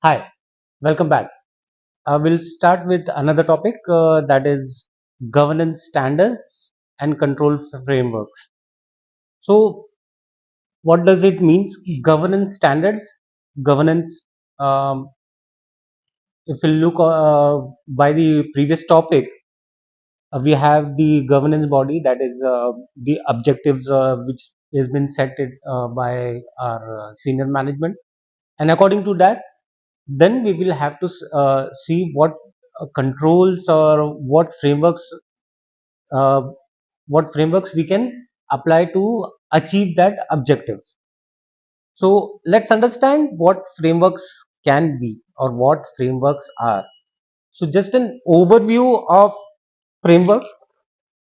Hi, welcome back. We'll start with another topic that is governance standards and control frameworks. So, what does it mean? Governance standards, governance. Um, if you look by the previous topic, we have the governance body that is the objectives which has been set it, by our senior management, and according to that then we will have to see what controls or uh, what frameworks we can apply to achieve that objectives. So let's understand what frameworks can be or what frameworks are. So just an overview of framework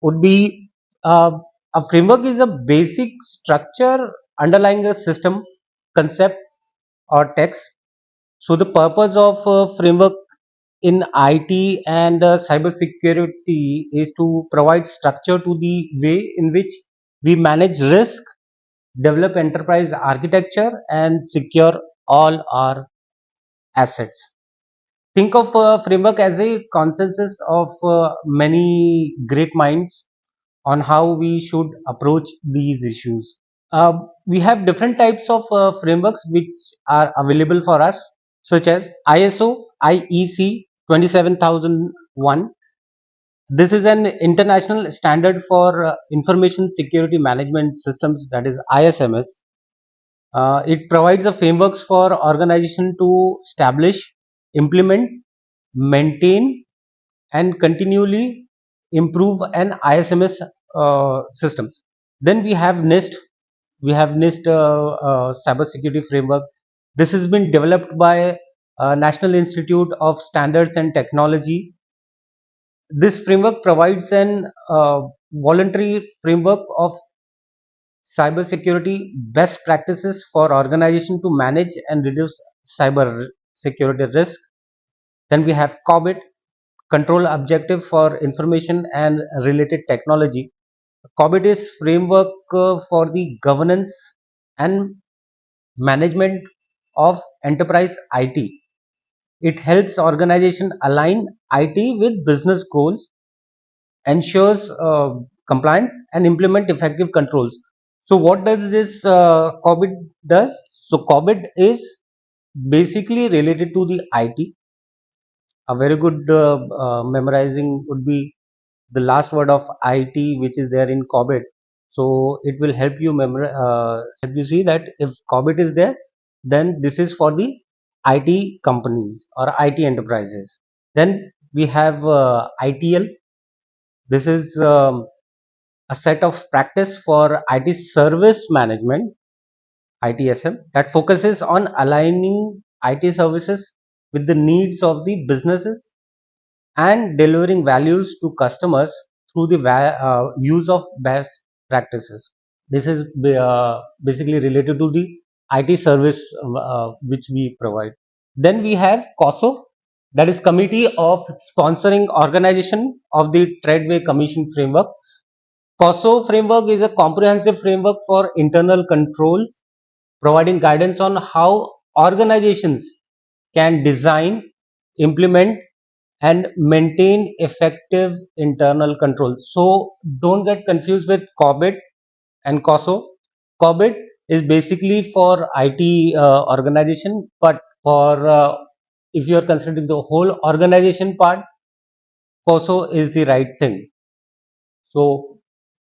would be, a framework is a basic structure underlying a system, concept, or text. So the purpose of framework in IT and cybersecurity is to provide structure to the way in which we manage risk, develop enterprise architecture, and secure all our assets. Think of a framework as a consensus of many great minds on how we should approach these issues. We have different types of frameworks which are available for us, such as ISO IEC 27001. This is an international standard for information security management systems, that is ISMS. It provides a frameworks for organization to establish, implement, maintain, and continually improve an ISMS systems. Then we have NIST. We have NIST cybersecurity framework. This has been developed by National Institute of Standards and Technology. This framework provides an voluntary framework of cybersecurity best practices for organization to manage and reduce cyber security risk. Then we have COBIT, control objective for information and related technology. COBIT is framework for the governance and management of enterprise IT. It helps organization align IT with business goals, ensures compliance, and implement effective controls. So what does this COBIT does? So COBIT is basically related to the IT. A very good memorizing would be the last word of IT, which is there in COBIT. So it will help you help you see that if COBIT is there, then this is for the IT companies or IT enterprises. Then we have ITL. This is a set of practice for IT service management, ITSM, that focuses on aligning IT services with the needs of the businesses and delivering values to customers through the use of best practices. This is basically related to the IT service which we provide. Then we have COSO, that is Committee of Sponsoring Organization of the Tradeway Commission Framework. COSO framework is a comprehensive framework for internal controls, providing guidance on how organizations can design, implement, and maintain effective internal control. So don't get confused with COBIT and COSO. COBIT is basically for IT organization, but for if you are considering the whole organization part, COSO is the right thing. So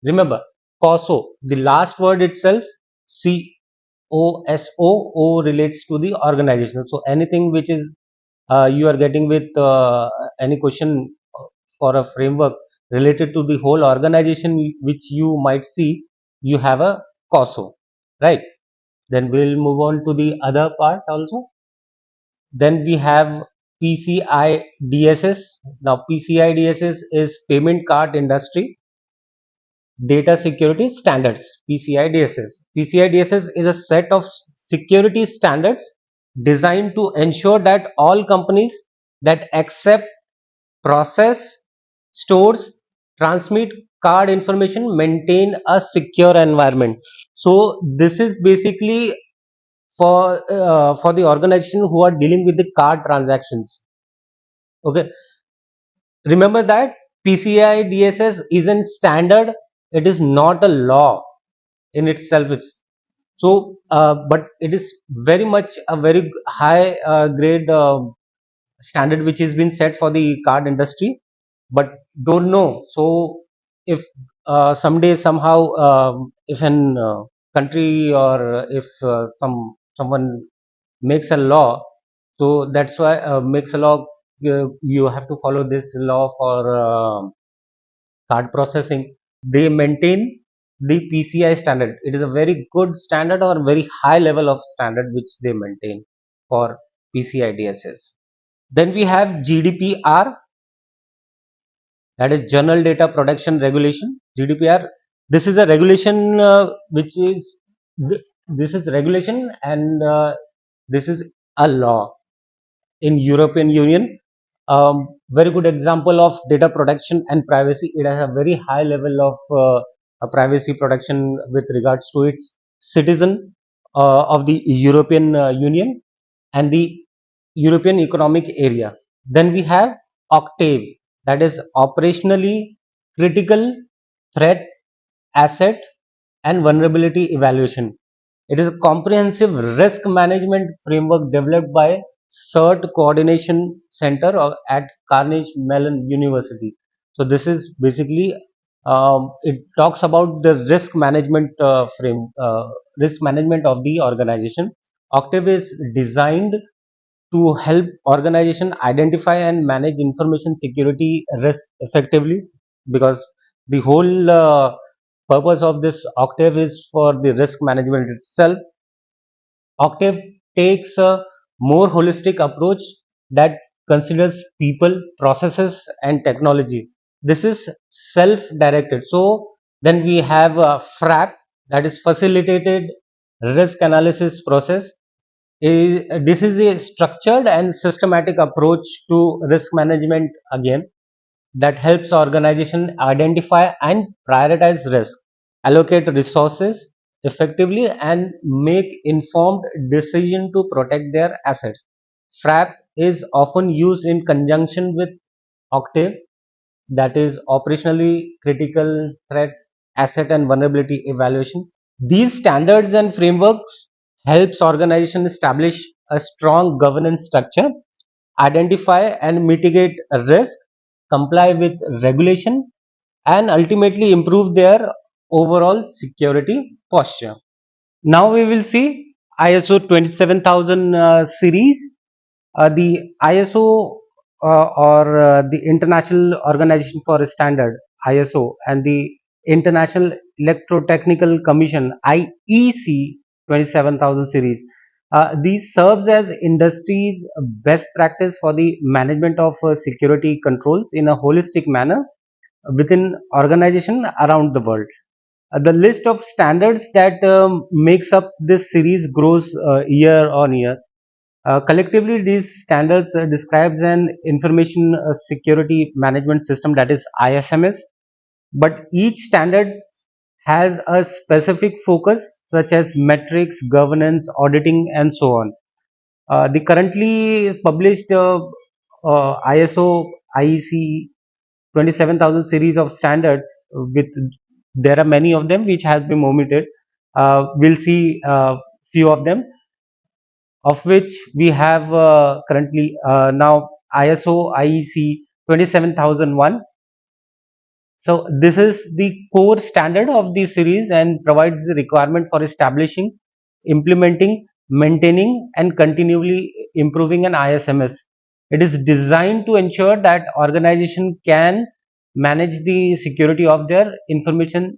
remember, COSO, the last word itself, COSO, relates to the organization. So anything which is you are getting with any question for a framework related to the whole organization which you might see, you have a COSO, right? Then we'll move on to the other part also. Then we have PCI DSS. Now PCI DSS is Payment Card Industry Data Security Standards, PCI DSS. PCI DSS is a set of security standards designed to ensure that all companies that accept, process, stores, transmit card information maintain a secure environment. So this is basically for the organization who are dealing with the card transactions. Okay, remember that PCI DSS isn't standard; it is not a law in itself. It's so, but it is very much a very high grade standard which has been set for the card industry, but don't know. So if someday somehow if an country or if someone makes a law, so that's why makes a law, you have to follow this law for card processing. They maintain the PCI standard. It is a very good standard or very high level of standard which they maintain for PCI DSS. Then we have GDPR, that is General Data Protection Regulation. GDPR. This is a regulation which is this is regulation, and this is a law in European Union. Very good example of data protection and privacy. It has a very high level of privacy protection with regards to its citizen of the European Union and the European Economic Area. Then we have Octave, that is operationally critical threat asset and vulnerability evaluation. It is a comprehensive risk management framework developed by CERT Coordination Center at Carnegie Mellon University. So this is basically it talks about the risk management of the organization. Octave is designed to help organization identify and manage information security risk effectively, because the whole purpose of this Octave is for the risk management itself. Octave takes a more holistic approach that considers people, processes, and technology. This is self-directed. So then we have FRAP, that is facilitated risk analysis process. This is a structured and systematic approach to risk management again, that helps organization identify and prioritize risk, allocate resources effectively, and make informed decision to protect their assets. FRAP is often used in conjunction with Octave, that is operationally critical threat asset and vulnerability evaluation. These standards and frameworks helps organization establish a strong governance structure, identify and mitigate risk, comply with regulation, and ultimately improve their overall security posture. Now we will see ISO 27000 series. The ISO or the International Organization for Standard ISO and the International Electrotechnical Commission IEC 27000 series. These serves as industry's best practice for the management of security controls in a holistic manner within organization around the world. The list of standards that makes up this series grows year on year. Collectively, these standards describes an information security management system, that is ISMS, but each standard has a specific focus such as metrics, governance, auditing, and so on. The currently published ISO IEC 27000 series of standards with there are many of them which has been omitted. We'll see few of them, of which we have currently now ISO IEC 27001. So this is the core standard of the series and provides the requirement for establishing, implementing, maintaining, and continually improving an ISMS. It is designed to ensure that organization can manage the security of their information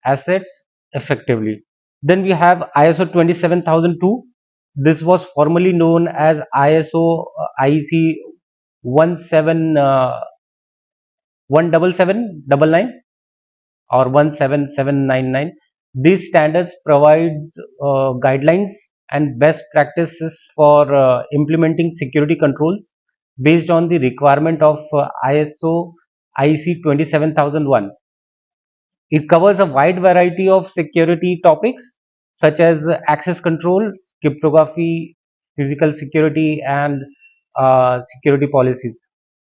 assets effectively. Then we have ISO 27002. This was formerly known as ISO IEC 17 17799 or 17799. These standards provides guidelines and best practices for implementing security controls based on the requirement of ISO IEC 27001. It covers a wide variety of security topics such as access control, cryptography, physical security, and security policies.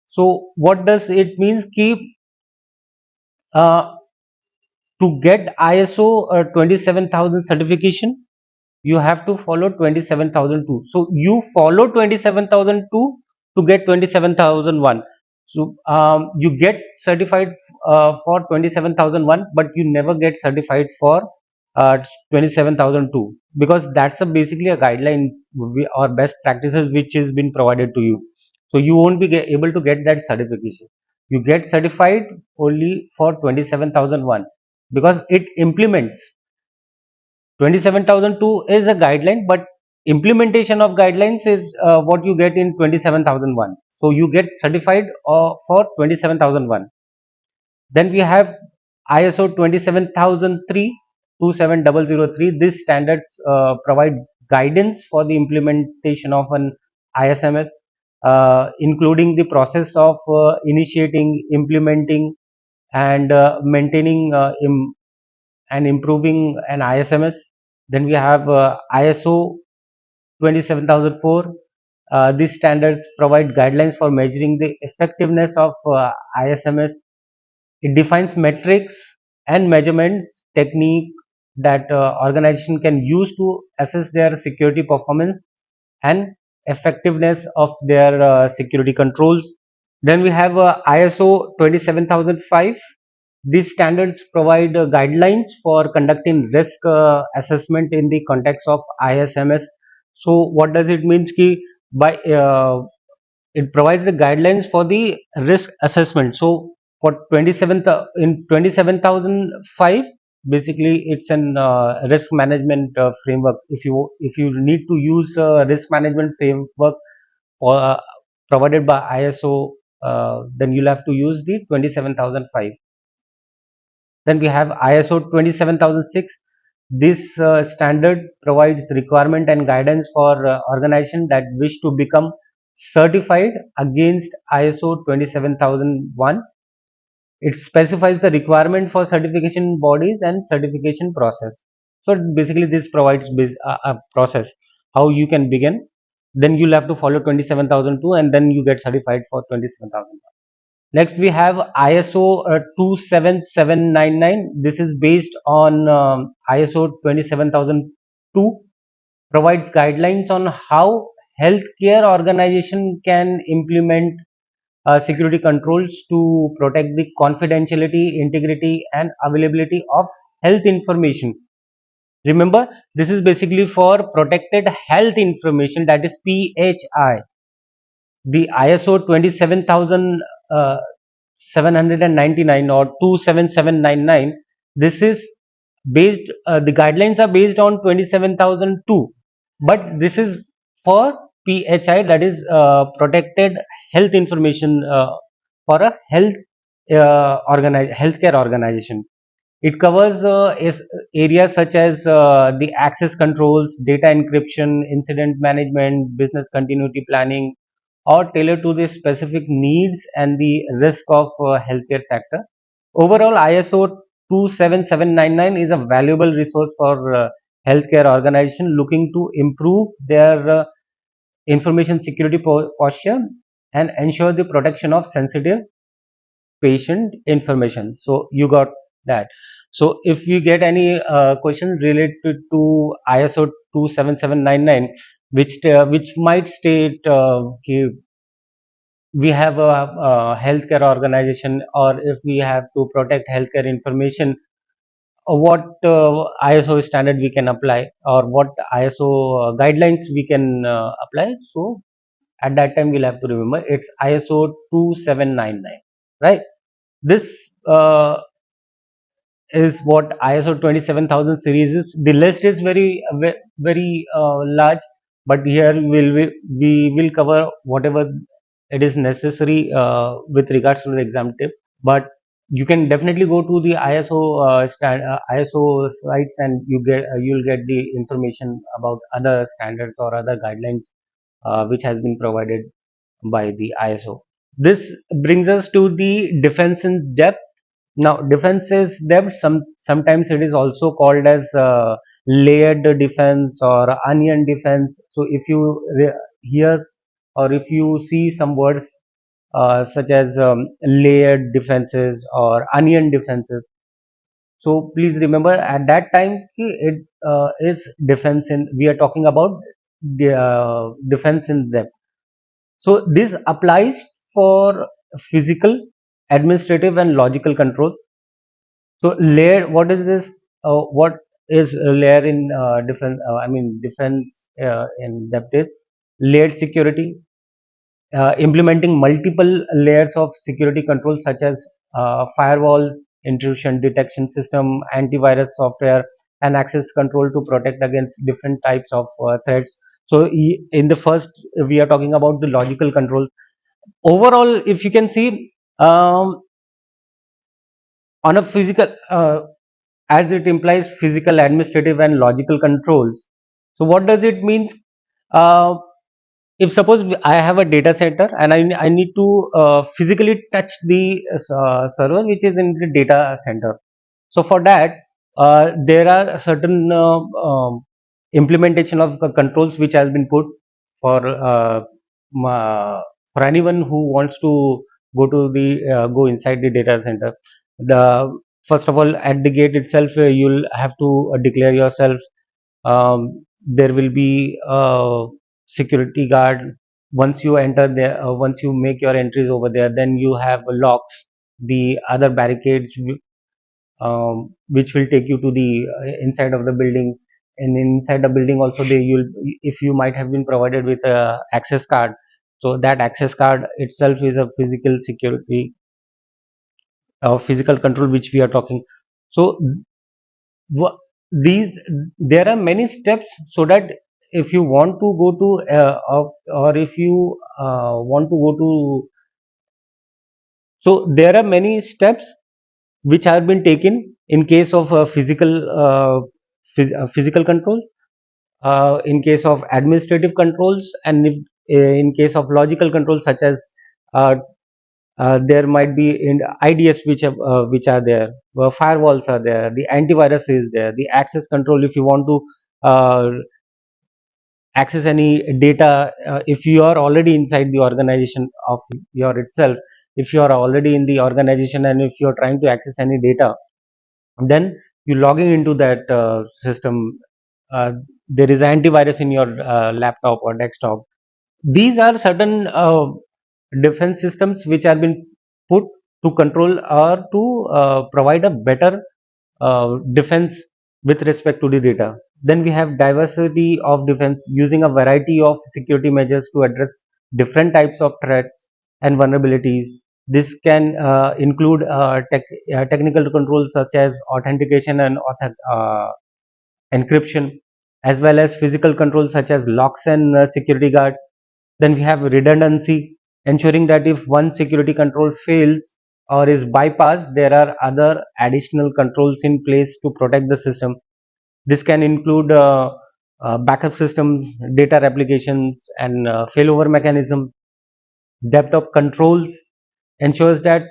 So what does it means? Keep uh, to get ISO 27,000 certification, you have to follow 27,002. So you follow 27,002 to get 27,001. So you get certified for 27,001, but you never get certified for 27,002, because that's basically a guidelines or best practices which has been provided to you. So you won't be able to get that certification. You get certified only for 27,001 because it implements. 27,002 is a guideline, but implementation of guidelines is what you get in 27,001. So you get certified for 27,001. Then we have ISO 27,003 27003. These standards provide guidance for the implementation of an ISMS, including the process of initiating, implementing, and maintaining and improving an ISMS. Then we have ISO 27,004. These standards provide guidelines for measuring the effectiveness of ISMS. It defines metrics and measurements technique that organization can use to assess their security performance and effectiveness of their security controls. Then we have ISO 27,005. These standards provide guidelines for conducting risk assessment in the context of ISMS. So what does it mean? Ki by it provides the guidelines for the risk assessment. So for 27th in 27,005, basically it's an risk management framework. If you need to use risk management framework uh, provided by ISO, then you'll have to use the 27,005. Then we have ISO 27,006. This standard provides requirement and guidance for organizations that wish to become certified against ISO 27,001. It specifies the requirement for certification bodies and certification process. So basically, this provides a process how you can begin. Then you'll have to follow 27,002, and then you get certified for 27,000. Next, we have ISO 27799. This is based on ISO 27,002, provides guidelines on how healthcare organization can implement security controls to protect the confidentiality, integrity, and availability of health information. Remember, this is basically for protected health information, that is PHI. The ISO 27,799 or 27799, this is based, the guidelines are based on 27,002, but this is for PHI, that is protected health information for a healthcare organization. It covers areas such as the access controls, data encryption, incident management, business continuity planning, or tailored to the specific needs and the risk of healthcare sector. Overall, ISO 27799 is a valuable resource for healthcare organization looking to improve their information security posture and ensure the protection of sensitive patient information. So you got that. So if you get any question related to ISO 27799, which might state we have a healthcare organization, or if we have to protect healthcare information, what ISO standard we can apply, or what ISO guidelines we can apply. So at that time we'll have to remember it's ISO 2799, right? This is what ISO 27,000 series is. The list is very large, but here we will cover whatever it is necessary with regards to the exam tip. But you can definitely go to the ISO sites, and you'll get the information about other standards or other guidelines which has been provided by the ISO. This brings us to the defense in depth. Now, defense is depth. Sometimes it is also called as layered defense or onion defense. So if you hear or if you see some words such as layered defenses or onion defenses, so please remember at that time it is defense in, we are talking about the defense in depth. So this applies for physical, administrative and logical controls. So layer, what is this? What is a layer in defense? I mean defense in depth is layered security, implementing multiple layers of security controls such as firewalls, intrusion detection system, antivirus software, and access control to protect against different types of threats. So in the first, we are talking about the logical control. Overall, if you can see, on a physical, as it implies physical, administrative, and logical controls. So what does it mean? Uh, if suppose I have a data center and I need to physically touch the server which is in the data center. So for that, there are certain implementation of the controls which has been put for for anyone who wants to go to the go inside the data center. The first of all, at the gate itself, you'll have to declare yourself. There will be a security guard. Once you enter there, once you make your entries over there, then you have locks, the other barricades, which will take you to the inside of the buildings. And inside the building also, they you'll, if you might have been provided with a access card, so that access card itself is a physical security, physical control which we are talking. So wha- these, there are many steps, so that if you want to go to or if you want to go to, so there are many steps which have been taken in case of physical control, in case of administrative controls, and if, in case of logical controls such as uh, there might be in IDS which are there, firewalls are there, the antivirus is there, the access control if you want to access any data, if you are already inside the organization of your itself, if you are already in the organization and if you are trying to access any data, then you logging into that system, uh, there is antivirus in your laptop or desktop. These are certain defense systems which have been put to control or to provide a better defense with respect to the data. Then we have diversity of defense, using a variety of security measures to address different types of threats and vulnerabilities. This can include technical controls such as authentication and encryption, as well as physical controls such as locks and security guards. Then we have redundancy, ensuring that if one security control fails or is bypassed, there are other additional controls in place to protect the system. This can include backup systems, data replications, and failover mechanism. Depth of controls ensures that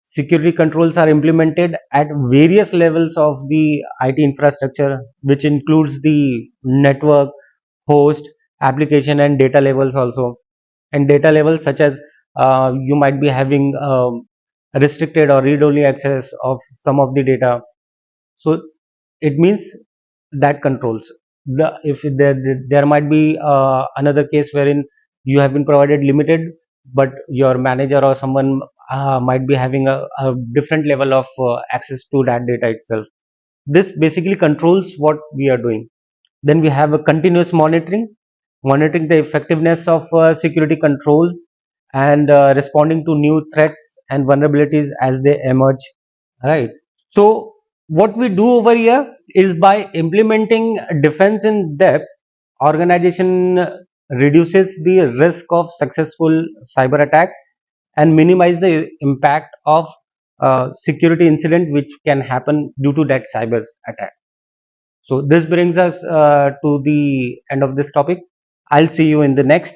security controls are implemented at various levels of the IT infrastructure, which includes the network, host, application, and data levels also. And data levels such as you might be having restricted or read-only access of some of the data. So it means that controls the, if there might be another case wherein you have been provided limited, but your manager or someone might be having a different level of access to that data itself. This basically controls what we are doing. Then we have a continuous monitoring, monitoring the effectiveness of security controls and responding to new threats and vulnerabilities as they emerge, right? So what we do over here is, by implementing defense in depth, organization reduces the risk of successful cyber attacks and minimize the impact of security incident which can happen due to that cyber attack. So this brings us to the end of this topic. I'll see you in the next.